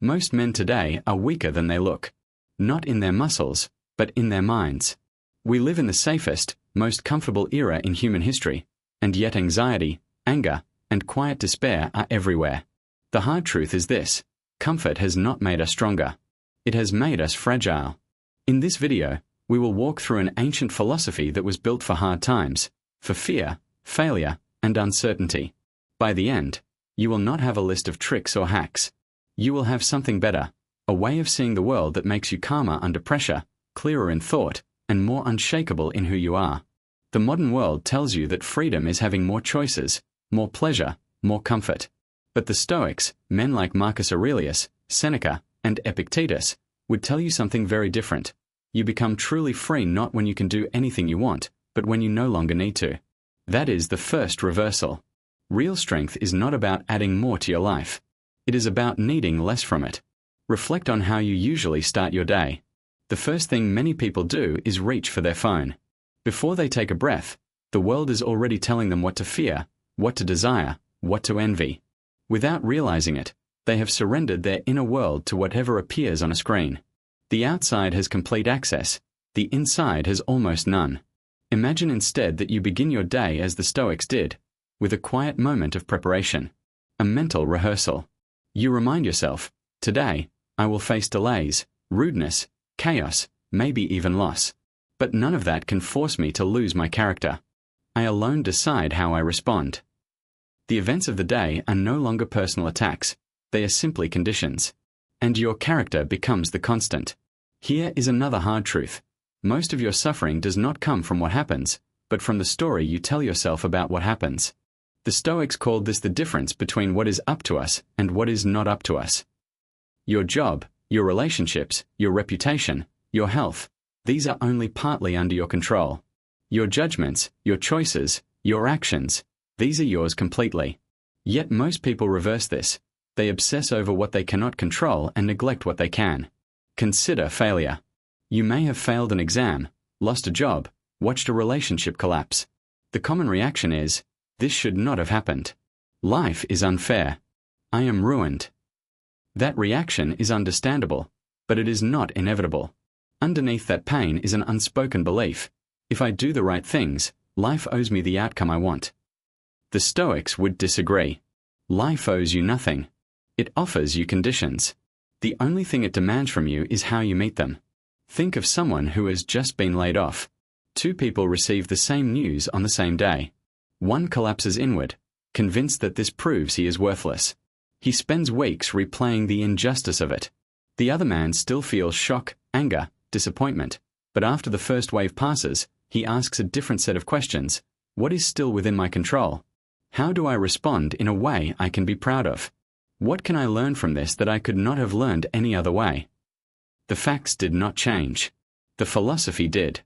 Most men today are weaker than they look. Not in their muscles, but in their minds. We live in the safest, most comfortable era in human history, and yet anxiety, anger, and quiet despair are everywhere. The hard truth is this: comfort has not made us stronger. It has made us fragile. In this video, we will walk through an ancient philosophy that was built for hard times, for fear, failure, and uncertainty. By the end, you will not have a list of tricks or hacks. You will have something better, a way of seeing the world that makes you calmer under pressure, clearer in thought, and more unshakable in who you are. The modern world tells you that freedom is having more choices, more pleasure, more comfort. But the Stoics, men like Marcus Aurelius, Seneca, and Epictetus, would tell you something very different. You become truly free not when you can do anything you want, but when you no longer need to. That is the first reversal. Real strength is not about adding more to your life. It is about needing less from it. Reflect on how you usually start your day. The first thing many people do is reach for their phone. Before they take a breath, the world is already telling them what to fear, what to desire, what to envy. Without realizing it, they have surrendered their inner world to whatever appears on a screen. The outside has complete access, the inside has almost none. Imagine instead that you begin your day as the Stoics did, with a quiet moment of preparation, a mental rehearsal. You remind yourself, today, I will face delays, rudeness, chaos, maybe even loss. But none of that can force me to lose my character. I alone decide how I respond. The events of the day are no longer personal attacks, they are simply conditions. And your character becomes the constant. Here is another hard truth. Most of your suffering does not come from what happens, but from the story you tell yourself about what happens. The Stoics called this the difference between what is up to us and what is not up to us. Your job, your relationships, your reputation, your health, these are only partly under your control. Your judgments, your choices, your actions, these are yours completely. Yet most people reverse this. They obsess over what they cannot control and neglect what they can. Consider failure. You may have failed an exam, lost a job, watched a relationship collapse. The common reaction is, this should not have happened. Life is unfair. I am ruined. That reaction is understandable, but it is not inevitable. Underneath that pain is an unspoken belief. If I do the right things, life owes me the outcome I want. The Stoics would disagree. Life owes you nothing. It offers you conditions. The only thing it demands from you is how you meet them. Think of someone who has just been laid off. Two people receive the same news on the same day. One collapses inward, convinced that this proves he is worthless. He spends weeks replaying the injustice of it. The other man still feels shock, anger, disappointment, but after the first wave passes, he asks a different set of questions. What is still within my control? How do I respond in a way I can be proud of? What can I learn from this that I could not have learned any other way? The facts did not change. The philosophy did.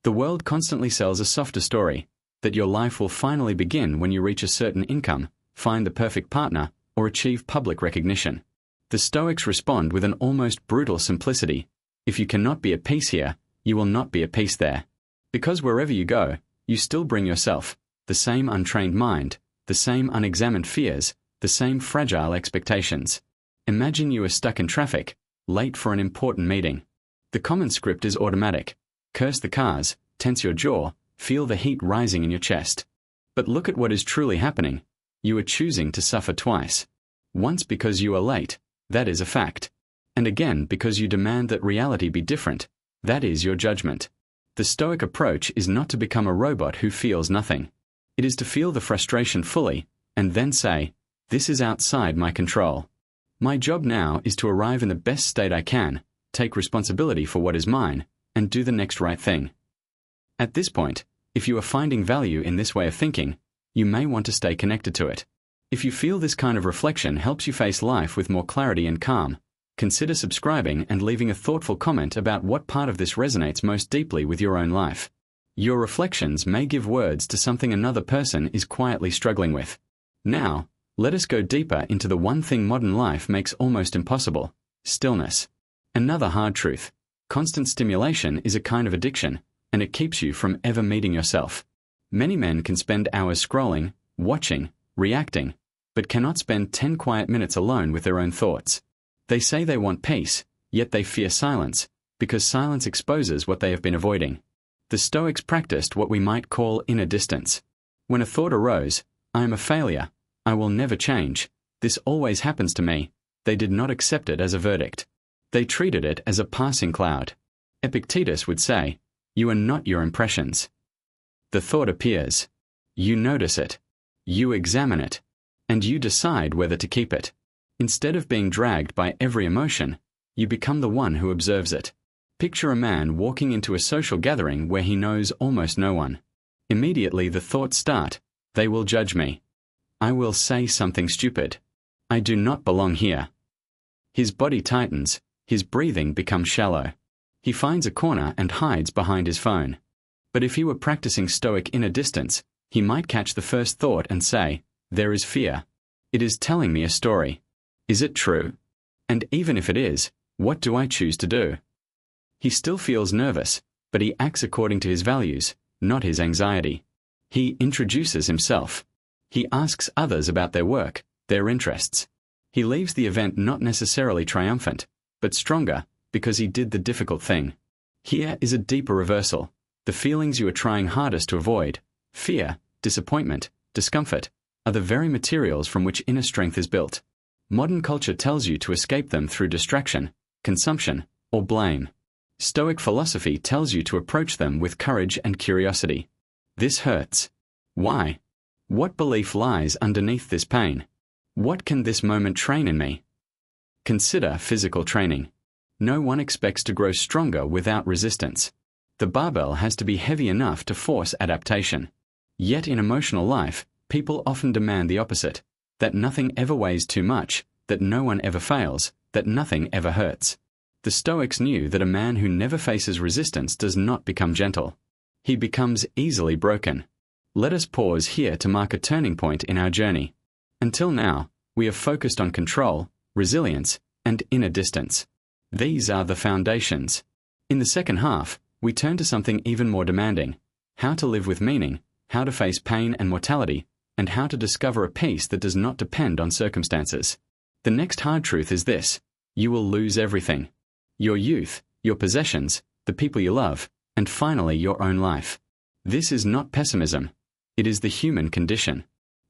The world constantly sells a softer story, that your life will finally begin when you reach a certain income, find the perfect partner, or achieve public recognition. The Stoics respond with an almost brutal simplicity. If you cannot be at peace here, you will not be at peace there. Because wherever you go, you still bring yourself, the same untrained mind, the same unexamined fears, the same fragile expectations. Imagine you are stuck in traffic, late for an important meeting. The common script is automatic. Curse the cars, tense your jaw, feel the heat rising in your chest. But look at what is truly happening. You are choosing to suffer twice. Once because you are late, that is a fact. And again because you demand that reality be different, that is your judgment. The Stoic approach is not to become a robot who feels nothing. It is to feel the frustration fully, and then say, this is outside my control. My job now is to arrive in the best state I can, take responsibility for what is mine, and do the next right thing. At this point, if you are finding value in this way of thinking, you may want to stay connected to it. If you feel this kind of reflection helps you face life with more clarity and calm, consider subscribing and leaving a thoughtful comment about what part of this resonates most deeply with your own life. Your reflections may give words to something another person is quietly struggling with. Now, let us go deeper into the one thing modern life makes almost impossible: stillness. Another hard truth. Constant stimulation is a kind of addiction, and it keeps you from ever meeting yourself. Many men can spend hours scrolling, watching, reacting, but cannot spend 10 quiet minutes alone with their own thoughts. They say they want peace, yet they fear silence, because silence exposes what they have been avoiding. The Stoics practiced what we might call inner distance. When a thought arose, I am a failure, I will never change, this always happens to me, they did not accept it as a verdict. They treated it as a passing cloud. Epictetus would say, you are not your impressions. The thought appears. You notice it. You examine it. And you decide whether to keep it. Instead of being dragged by every emotion, you become the one who observes it. Picture a man walking into a social gathering where he knows almost no one. Immediately the thoughts start, they will judge me. I will say something stupid. I do not belong here. His body tightens, his breathing becomes shallow. He finds a corner and hides behind his phone. But if he were practicing Stoic inner distance, he might catch the first thought and say, there is fear. It is telling me a story. Is it true? And even if it is, what do I choose to do? He still feels nervous, but he acts according to his values, not his anxiety. He introduces himself. He asks others about their work, their interests. He leaves the event not necessarily triumphant, but stronger, because he did the difficult thing. Here is a deeper reversal. The feelings you are trying hardest to avoid, fear, disappointment, discomfort, are the very materials from which inner strength is built. Modern culture tells you to escape them through distraction, consumption, or blame. Stoic philosophy tells you to approach them with courage and curiosity. This hurts. Why? What belief lies underneath this pain? What can this moment train in me? Consider physical training. No one expects to grow stronger without resistance. The barbell has to be heavy enough to force adaptation. Yet in emotional life, people often demand the opposite, that nothing ever weighs too much, that no one ever fails, that nothing ever hurts. The Stoics knew that a man who never faces resistance does not become gentle. He becomes easily broken. Let us pause here to mark a turning point in our journey. Until now, we have focused on control, resilience, and inner distance. These are the foundations. In the second half, we turn to something even more demanding: how to live with meaning, how to face pain and mortality, and how to discover a peace that does not depend on circumstances. The next hard truth is this: you will lose everything. Your youth, your possessions, the people you love, and finally your own life. This is not pessimism. It is the human condition.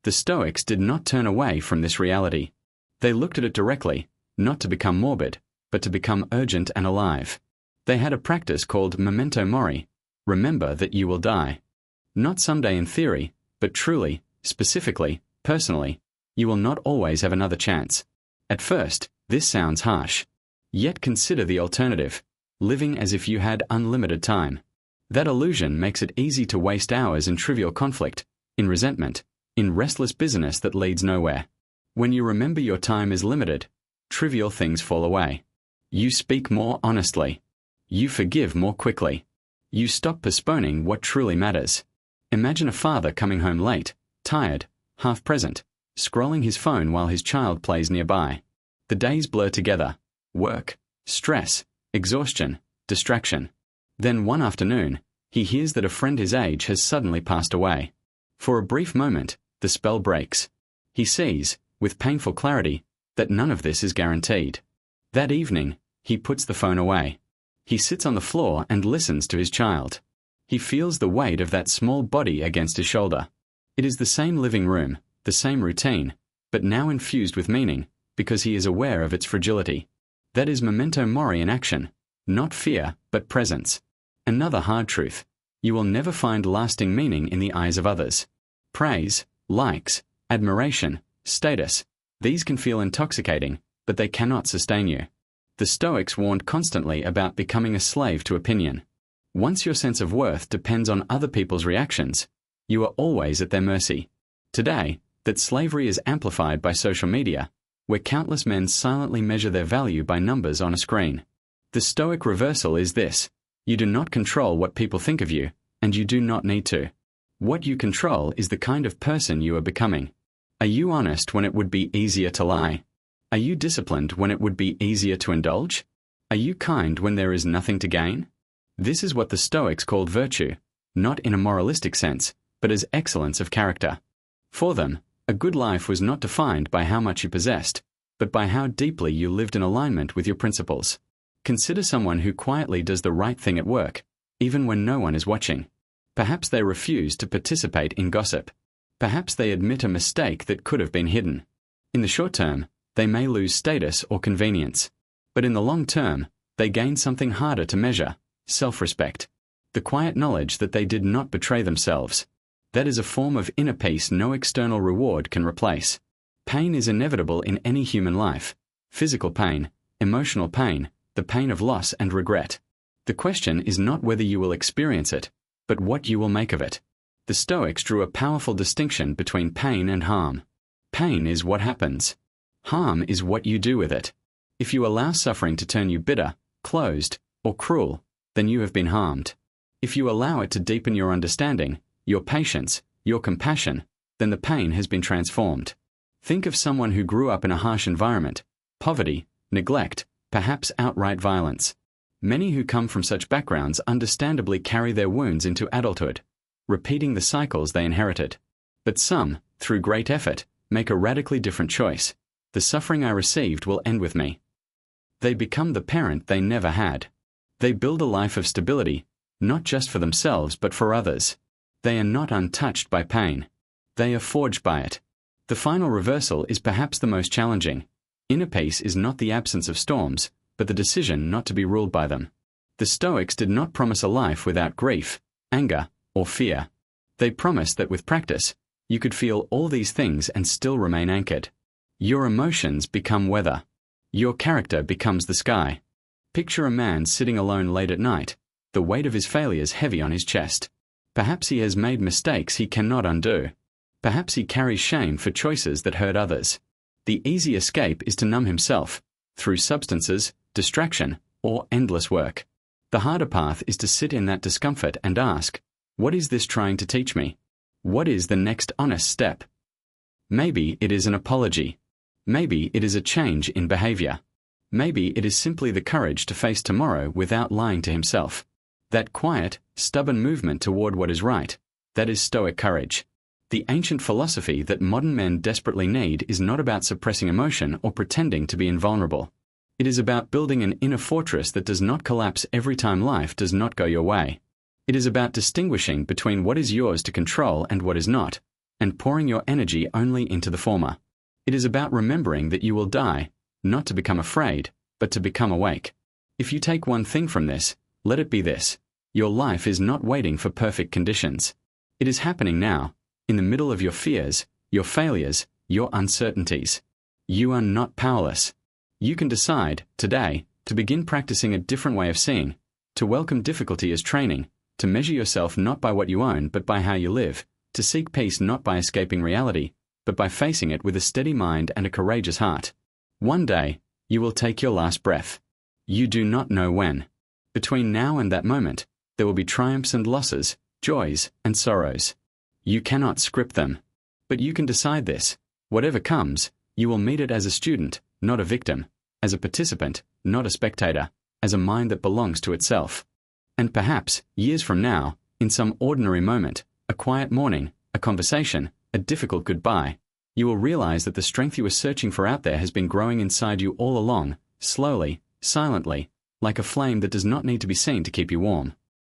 The Stoics did not turn away from this reality. They looked at it directly, not to become morbid, but to become urgent and alive. They had a practice called memento mori, remember that you will die. Not someday in theory, but truly, specifically, personally, you will not always have another chance. At first, this sounds harsh. Yet consider the alternative, living as if you had unlimited time. That illusion makes it easy to waste hours in trivial conflict, in resentment, in restless business that leads nowhere. When you remember your time is limited, trivial things fall away. You speak more honestly. You forgive more quickly. You stop postponing what truly matters. Imagine a father coming home late, tired, half present, scrolling his phone while his child plays nearby. The days blur together. Work, stress, exhaustion, distraction. Then one afternoon, he hears that a friend his age has suddenly passed away. For a brief moment, the spell breaks. He sees, with painful clarity, that none of this is guaranteed. That evening, he puts the phone away. He sits on the floor and listens to his child. He feels the weight of that small body against his shoulder. It is the same living room, the same routine, but now infused with meaning, because he is aware of its fragility. That is memento mori in action, not fear, but presence. Another hard truth: you will never find lasting meaning in the eyes of others. Praise, likes, admiration, status, these can feel intoxicating, but they cannot sustain you. The Stoics warned constantly about becoming a slave to opinion. Once your sense of worth depends on other people's reactions, you are always at their mercy. Today, that slavery is amplified by social media, where countless men silently measure their value by numbers on a screen. The Stoic reversal is this: you do not control what people think of you, and you do not need to. What you control is the kind of person you are becoming. Are you honest when it would be easier to lie? Are you disciplined when it would be easier to indulge? Are you kind when there is nothing to gain? This is what the Stoics called virtue, not in a moralistic sense, but as excellence of character. For them, a good life was not defined by how much you possessed, but by how deeply you lived in alignment with your principles. Consider someone who quietly does the right thing at work, even when no one is watching. Perhaps they refuse to participate in gossip. Perhaps they admit a mistake that could have been hidden. In the short term, they may lose status or convenience. But in the long term, they gain something harder to measure: self-respect. The quiet knowledge that they did not betray themselves. That is a form of inner peace no external reward can replace. Pain is inevitable in any human life: physical pain, emotional pain, the pain of loss and regret. The question is not whether you will experience it, but what you will make of it. The Stoics drew a powerful distinction between pain and harm. Pain is what happens. Harm is what you do with it. If you allow suffering to turn you bitter, closed, or cruel, then you have been harmed. If you allow it to deepen your understanding, your patience, your compassion, then the pain has been transformed. Think of someone who grew up in a harsh environment: poverty, neglect, perhaps outright violence. Many who come from such backgrounds understandably carry their wounds into adulthood, repeating the cycles they inherited. But some, through great effort, make a radically different choice. The suffering I received will end with me. They become the parent they never had. They build a life of stability, not just for themselves but for others. They are not untouched by pain. They are forged by it. The final reversal is perhaps the most challenging. Inner peace is not the absence of storms, but the decision not to be ruled by them. The Stoics did not promise a life without grief, anger, or fear. They promised that with practice, you could feel all these things and still remain anchored. Your emotions become weather. Your character becomes the sky. Picture a man sitting alone late at night, the weight of his failures heavy on his chest. Perhaps he has made mistakes he cannot undo. Perhaps he carries shame for choices that hurt others. The easy escape is to numb himself, through substances, distraction, or endless work. The harder path is to sit in that discomfort and ask, what is this trying to teach me? What is the next honest step? Maybe it is an apology. Maybe it is a change in behavior. Maybe it is simply the courage to face tomorrow without lying to himself. That quiet, stubborn movement toward what is right, that is Stoic courage. The ancient philosophy that modern men desperately need is not about suppressing emotion or pretending to be invulnerable. It is about building an inner fortress that does not collapse every time life does not go your way. It is about distinguishing between what is yours to control and what is not, and pouring your energy only into the former. It is about remembering that you will die, not to become afraid, but to become awake. If you take one thing from this, let it be this: your life is not waiting for perfect conditions. It is happening now, in the middle of your fears, your failures, your uncertainties. You are not powerless. You can decide, today, to begin practicing a different way of seeing, to welcome difficulty as training, to measure yourself not by what you own but by how you live, to seek peace not by escaping reality, but by facing it with a steady mind and a courageous heart. One day, you will take your last breath. You do not know when. Between now and that moment, there will be triumphs and losses, joys and sorrows. You cannot script them. But you can decide this: whatever comes, you will meet it as a student, not a victim, as a participant, not a spectator, as a mind that belongs to itself. And perhaps, years from now, in some ordinary moment, a quiet morning, a conversation, a difficult goodbye, you will realize that the strength you were searching for out there has been growing inside you all along, slowly, silently, like a flame that does not need to be seen to keep you warm.